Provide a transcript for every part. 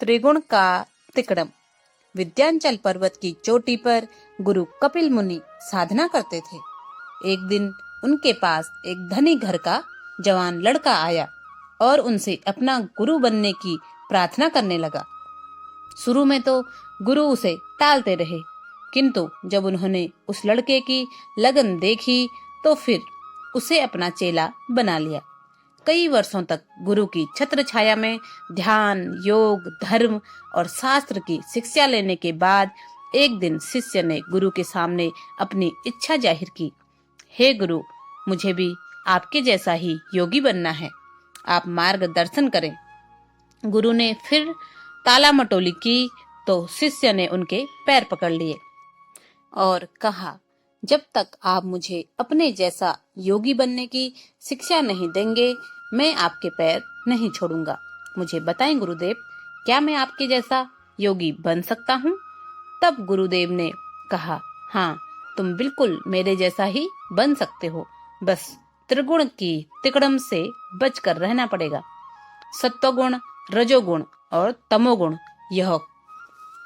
त्रिगुण का तिकड़म। विंध्याचल पर्वत की चोटी पर गुरु कपिल मुनि साधना करते थे। एक दिन उनके पास एक धनी घर का जवान लड़का आया और उनसे अपना गुरु बनने की प्रार्थना करने लगा। शुरू में तो गुरु उसे टालते रहे, किंतु जब उन्होंने उस लड़के की लगन देखी तो फिर उसे अपना चेला बना लिया। कई वर्षों तक गुरु की छत्र छाया में ध्यान, योग, धर्म और शास्त्र की शिक्षा लेने के बाद एक दिन शिष्य ने गुरु के सामने अपनी इच्छा जाहिर की। हे गुरु, मुझे भी आपके जैसा ही योगी बनना है, आप मार्गदर्शन करें। गुरु ने फिर ताला मटोली की तो शिष्य ने उनके पैर पकड़ लिए और कहा, जब तक आप मुझे अपने जैसा योगी बनने की शिक्षा नहीं देंगे, मैं आपके पैर नहीं छोड़ूंगा। मुझे बताएं गुरुदेव, क्या मैं आपके जैसा योगी बन सकता हूँ? तब गुरुदेव ने कहा, हाँ, तुम बिल्कुल मेरे जैसा ही बन सकते हो, बस त्रिगुण की तिकड़म से बचकर रहना पड़ेगा। सत्वगुण, रजोगुण और तमोगुण, यह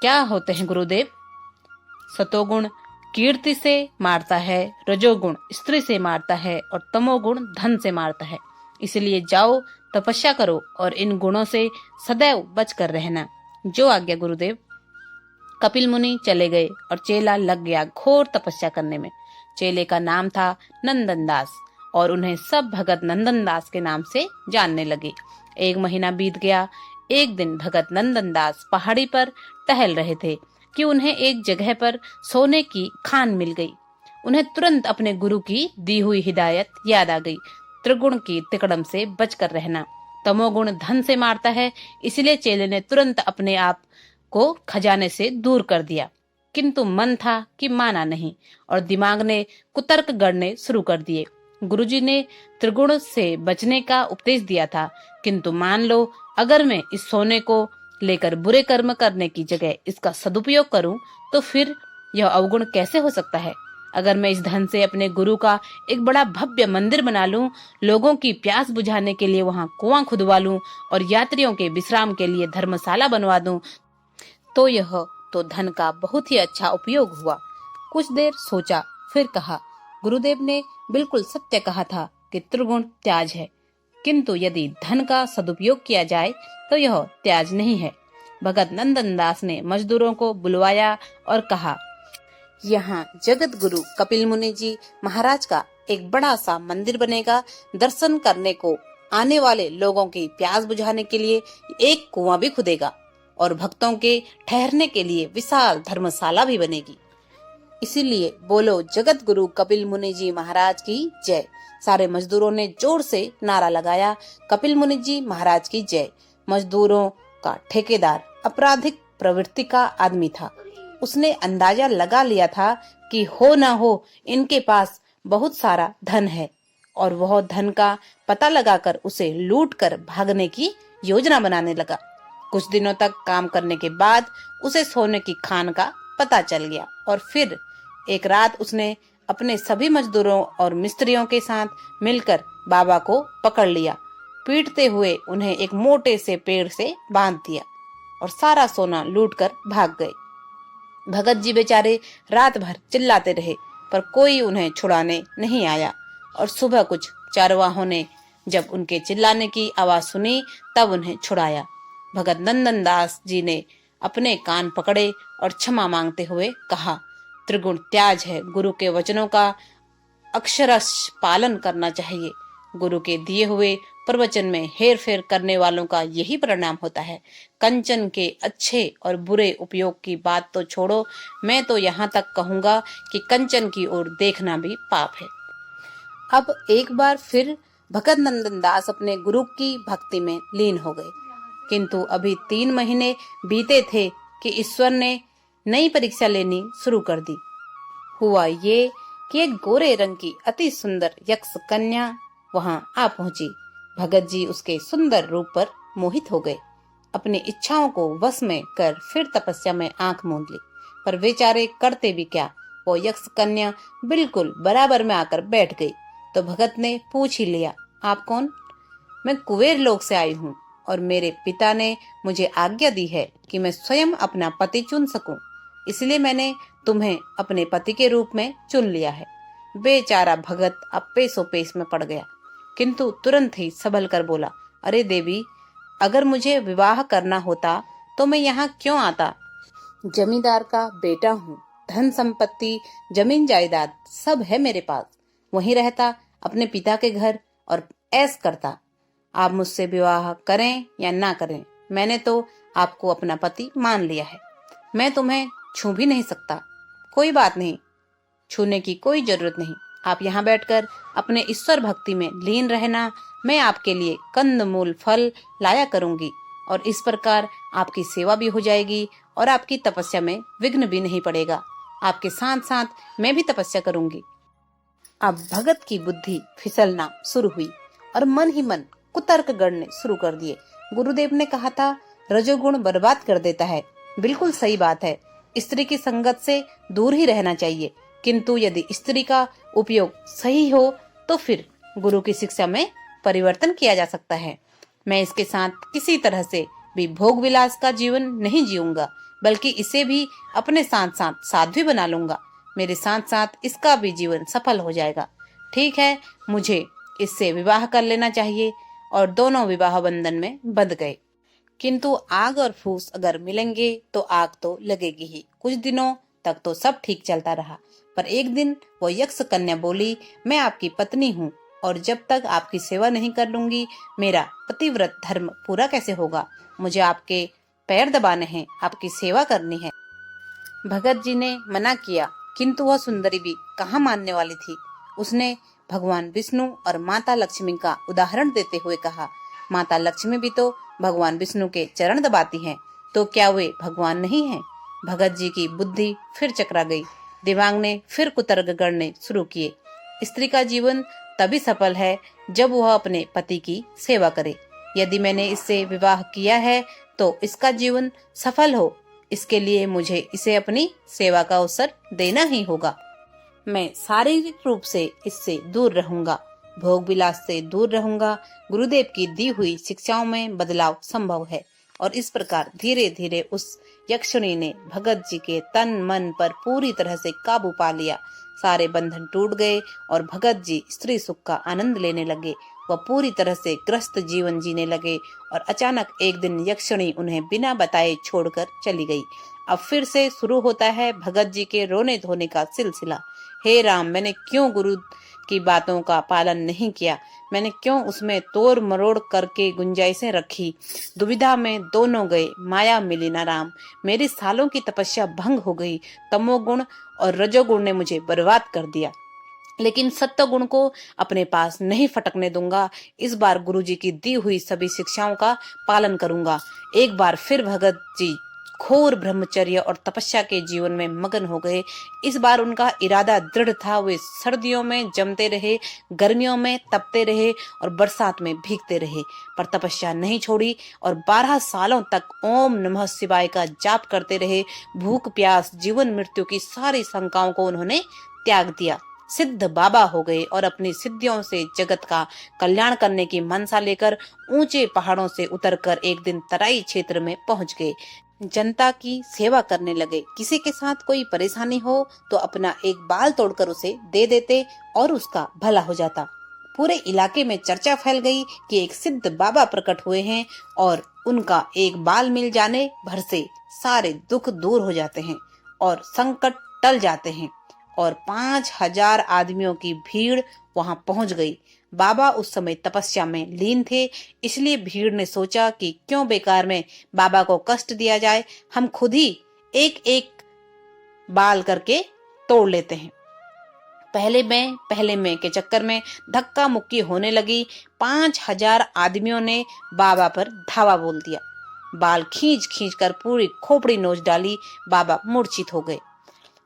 क्या होते हैं गुरुदेव? सतोगुण कीर्ति से मारता है, रजोगुण स्त्री से मारता है और तमोगुण धन से मारता है। इसलिए जाओ, तपस्या करो और इन गुणों से सदैव बचकर रहना। जो आज्ञा गुरुदेव। कपिल मुनि चले गए और चेला लग गया घोर तपस्या करने में। चेले का नाम था नंदन दास और उन्हें सब भगत नंदन दास के नाम से जानने लगे। 1 महीना बीत गया। एक दिन भगत नंदन दास पहाड़ी पर टहल रहे थे कि उन्हें एक जगह पर सोने की खान मिल गई। उन्हें तुरंत अपने गुरु की दी हुई हिदायत याद आ गई। त्रिगुण की तिकड़म से बचकर रहना। तमोगुण धन से मारता है, इसलिए चेले ने तुरंत अपने आप को खजाने से दूर कर दिया। किंतु मन था कि माना नहीं और दिमाग ने कुतर्क गढ़ने शुरू कर दिए। गुरुजी ने त्रिगुण से बचने का उपदेश दिया था, किंतु मान लो अगर मैं इस सोने को लेकर बुरे कर्म करने की जगह इसका सदुपयोग करूं, तो फिर यह अवगुण कैसे हो सकता है? अगर मैं इस धन से अपने गुरु का एक बड़ा भव्य मंदिर बना लूं, लोगों की प्यास बुझाने के लिए वहां कुआं खुदवा लूं और यात्रियों के विश्राम के लिए धर्मशाला बनवा दूं, तो यह तो धन का बहुत ही अच्छा उपयोग हुआ। कुछ देर सोचा, फिर कहा, गुरुदेव ने बिल्कुल सत्य कहा था कि त्रिगुण त्याज है, किंतु यदि धन का सदुपयोग किया जाए तो यह त्याज नहीं है। भगत नंदन दास ने मजदूरों को बुलवाया और कहा, यहाँ जगत गुरु कपिल मुनि जी महाराज का एक बड़ा सा मंदिर बनेगा। दर्शन करने को आने वाले लोगों की प्यास बुझाने के लिए एक कुआं भी खुदेगा और भक्तों के ठहरने के लिए विशाल धर्मशाला भी बनेगी। इसीलिए बोलो जगत गुरु कपिल मुनि जी महाराज की जय। सारे मजदूरों ने जोर से नारा लगाया, कपिल मुनि जी महाराज की जय। मजदूरों का ठेकेदार आपराधिक प्रवृत्ति का आदमी था। उसने अंदाजा लगा लिया था कि हो ना हो इनके पास बहुत सारा धन है और वह धन का पता लगाकर उसे लूट कर भागने की योजना बनाने लगा। कुछ दिनों तक काम करने के बाद उसे सोने की खान का पता चल गया और फिर एक रात उसने अपने सभी मजदूरों और मिस्त्रियों के साथ मिलकर बाबा को पकड़ लिया। पीटते हुए उन्हें एक मोटे से पेड़ से बांध दिया और सारा सोना लूटकर भाग गए। भगत जी बेचारे रात भर चिल्लाते रहे, पर कोई उन्हें छुड़ाने नहीं आया और सुबह कुछ चारवाहों ने जब उनके चिल्लाने की आवाज सुनी तब उन्हें छुड़ाया। भगत नंदन दास जी ने अपने कान पकड़े और क्षमा मांगते हुए कहा, त्रिगुण त्याज है, गुरु के वचनों का अक्षरश पालन करना चाहिए। गुरु के दिए हुए प्रवचन में हेर फेर करने वालों का यही परिणाम होता है। कंचन के अच्छे और बुरे उपयोग की बात तो छोड़ो, मैं तो यहाँ तक कहूँगा कि कंचन की ओर देखना भी पाप है। अब एक बार फिर भगत नंदन दास अपने गुरु की भक्ति में लीन हो गए, किंतु अभी 3 महीने बीते थे कि ईश्वर ने नई परीक्षा लेनी शुरू कर दी। हुआ ये कि एक गोरे रंग की अति सुंदर यक्ष कन्या वहां आ पहुंची। भगत जी उसके सुंदर रूप पर मोहित हो गए। अपनी इच्छाओं को वश में कर फिर तपस्या में आंख मूंद ली, पर बेचारे करते भी क्या, वो यक्ष कन्या बिल्कुल बराबर में आकर बैठ गई। तो भगत ने पूछ ही लिया, आप कौन? मैं कुबेर लोक से आई हूँ और मेरे पिता ने मुझे आज्ञा दी है कि मैं स्वयं अपना पति चुन सकूं। इसलिए मैंने तुम्हें अपने पति के रूप में चुन लिया है। बेचारा भगत अब पेश में पड़ गया, किंतु तुरंत ही संभल कर बोला, अरे देवी, अगर मुझे विवाह करना होता तो मैं यहाँ क्यों आता? जमींदार का बेटा हूँ, धन संपत्ति, जमीन जायदाद सब है मेरे पास। वहीं रहता अपने पिता के घर और ऐश करता। आप मुझसे विवाह करें या ना करें, मैंने तो आपको अपना पति मान लिया है। मैं तुम्हें छू भी नहीं सकता। कोई बात नहीं, छूने की कोई जरूरत नहीं। आप यहाँ बैठकर अपने ईश्वर भक्ति में लीन रहना। मैं आपके लिए कंद मूल फल लाया करूंगी और इस प्रकार आपकी सेवा भी हो जाएगी और आपकी तपस्या में विघ्न भी नहीं पड़ेगा। आपके साथ साथ मैं भी तपस्या करूंगी। अब भगत की बुद्धि फिसलना शुरू हुई और मन ही मन कुतर्क गढ़ने शुरू कर दिए। गुरुदेव ने कहा था, रजोगुण बर्बाद कर देता है। बिल्कुल सही बात है। स्त्री की संगत से दूर ही रहना चाहिए, किंतु यदि स्त्री का उपयोग सही हो तो फिर गुरु की शिक्षा में परिवर्तन किया जा सकता है। मैं इसके साथ किसी तरह से भी भोग विलास का जीवन नहीं जीऊंगा, बल्कि इसे भी अपने साथ साथ साध्वी बना लूंगा। मेरे साथ साथ इसका भी जीवन सफल हो जाएगा। ठीक है, मुझे इससे विवाह कर लेना चाहिए। और दोनों विवाह बंधन में बंध गए। किंतु आग और फूस अगर मिलेंगे तो आग तो लगेगी ही। कुछ दिनों तक तो सब ठीक चलता रहा, पर एक दिन वो यक्ष कन्या बोली, मैं आपकी पत्नी हूँ और जब तक आपकी सेवा नहीं कर लूंगी मेरा पतिव्रत धर्म पूरा कैसे होगा? मुझे आपके पैर दबाने हैं, आपकी सेवा करनी है। भगत जी ने मना किया, किंतु वह सुंदरी भी कहाँ मानने वाली थी। उसने भगवान विष्णु और माता लक्ष्मी का उदाहरण देते हुए कहा, माता लक्ष्मी भी तो भगवान विष्णु के चरण दबाती हैं, तो क्या वे भगवान नहीं हैं? भगत जी की बुद्धि फिर चकरा गई। दिमाग ने फिर कुतर्क गढ़ने शुरू किए। स्त्री का जीवन तभी सफल है जब वह अपने पति की सेवा करे। यदि मैंने इससे विवाह किया है तो इसका जीवन सफल हो, इसके लिए मुझे इसे अपनी सेवा का अवसर देना ही होगा। मैं शारीरिक रूप से इससे दूर रहूंगा, भोग विलास से दूर रहूंगा। गुरुदेव की दी हुई शिक्षाओं में बदलाव संभव है। और इस प्रकार धीरे धीरे उस यक्षिणी ने भगत जी के तन मन पर पूरी तरह से काबू पा लिया। सारे बंधन टूट गए और भगत जी स्त्री सुख का आनंद लेने लगे। वह पूरी तरह से ग्रस्त जीवन जीने लगे और अचानक एक दिन यक्षिणी उन्हें बिना बताए छोड़कर चली गई। अब फिर से शुरू होता है भगत जी के रोने धोने का सिलसिला। हे राम, मैंने क्यों गुरु की बातों का पालन नहीं किया? मैंने क्यों उसमें तोड़ मरोड़ करके गुंजाइशें रखी? दुविधा में दोनों गए, माया मिली ना राम। मेरी सालों की तपस्या भंग हो गई। तमोगुण और रजोगुण ने मुझे बर्बाद कर दिया, लेकिन सत्य गुण को अपने पास नहीं फटकने दूंगा। इस बार गुरुजी की दी हुई सभी शिक्षाओं का पालन करूंगा। एक बार फिर भगत जी घोर ब्रह्मचर्य और तपस्या के जीवन में मगन हो गए। इस बार उनका इरादा दृढ़ था। वे सर्दियों में जमते रहे, गर्मियों में तपते रहे और बरसात में भीगते रहे, पर तपस्या नहीं छोड़ी और 12 सालों तक ओम नमः शिवाय का जाप करते रहे। भूख प्यास जीवन मृत्यु की सारी शंकाओं को उन्होंने त्याग दिया। सिद्ध बाबा हो गए और अपनी सिद्धियों से जगत का कल्याण करने की मनसा लेकर ऊंचे पहाड़ों से उतरकर एक दिन तराई क्षेत्र में पहुंच गए। जनता की सेवा करने लगे। किसी के साथ कोई परेशानी हो तो अपना एक बाल तोड़कर उसे दे देते और उसका भला हो जाता। पूरे इलाके में चर्चा फैल गई कि एक सिद्ध बाबा प्रकट हुए हैं और उनका एक बाल मिल जाने भर से सारे दुख दूर हो जाते हैं और संकट टल जाते हैं। और 5000 आदमियों की भीड़ वहां पहुंच गई। बाबा उस समय तपस्या में लीन थे, इसलिए भीड़ ने सोचा कि क्यों बेकार में बाबा को कष्ट दिया जाए, हम खुद ही एक एक बाल करके तोड़ लेते हैं। पहले मैं के चक्कर में धक्का मुक्की होने लगी। 5000 आदमियों ने बाबा पर धावा बोल दिया। बाल खींच खींच कर पूरी खोपड़ी नोच डाली। बाबा मूर्छित हो गए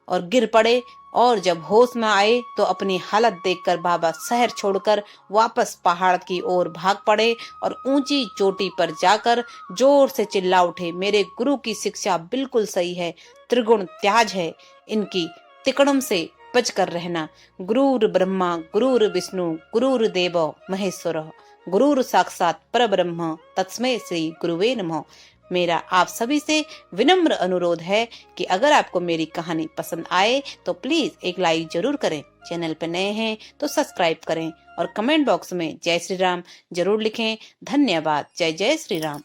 और गिर पड़े और जब होश में आए तो अपनी हालत देखकर बाबा शहर छोड़कर वापस पहाड़ की ओर भाग पड़े और ऊंची चोटी पर जाकर जोर से चिल्ला उठे, मेरे गुरु की शिक्षा बिल्कुल सही है, त्रिगुण त्याज है, इनकी तिकड़म से बच कर रहना। गुरुर ब्रह्मा गुरुर विष्णु गुरुर देव महेश्वर, गुरुर साक्षात परब्रह्म तस्मै श्री गुरुवे नमः। मेरा आप सभी से विनम्र अनुरोध है कि अगर आपको मेरी कहानी पसंद आए तो प्लीज एक लाइक जरूर करें। चैनल पर नए हैं तो सब्सक्राइब करें और कमेंट बॉक्स में जय श्री राम जरूर लिखें। धन्यवाद। जय जय श्री राम।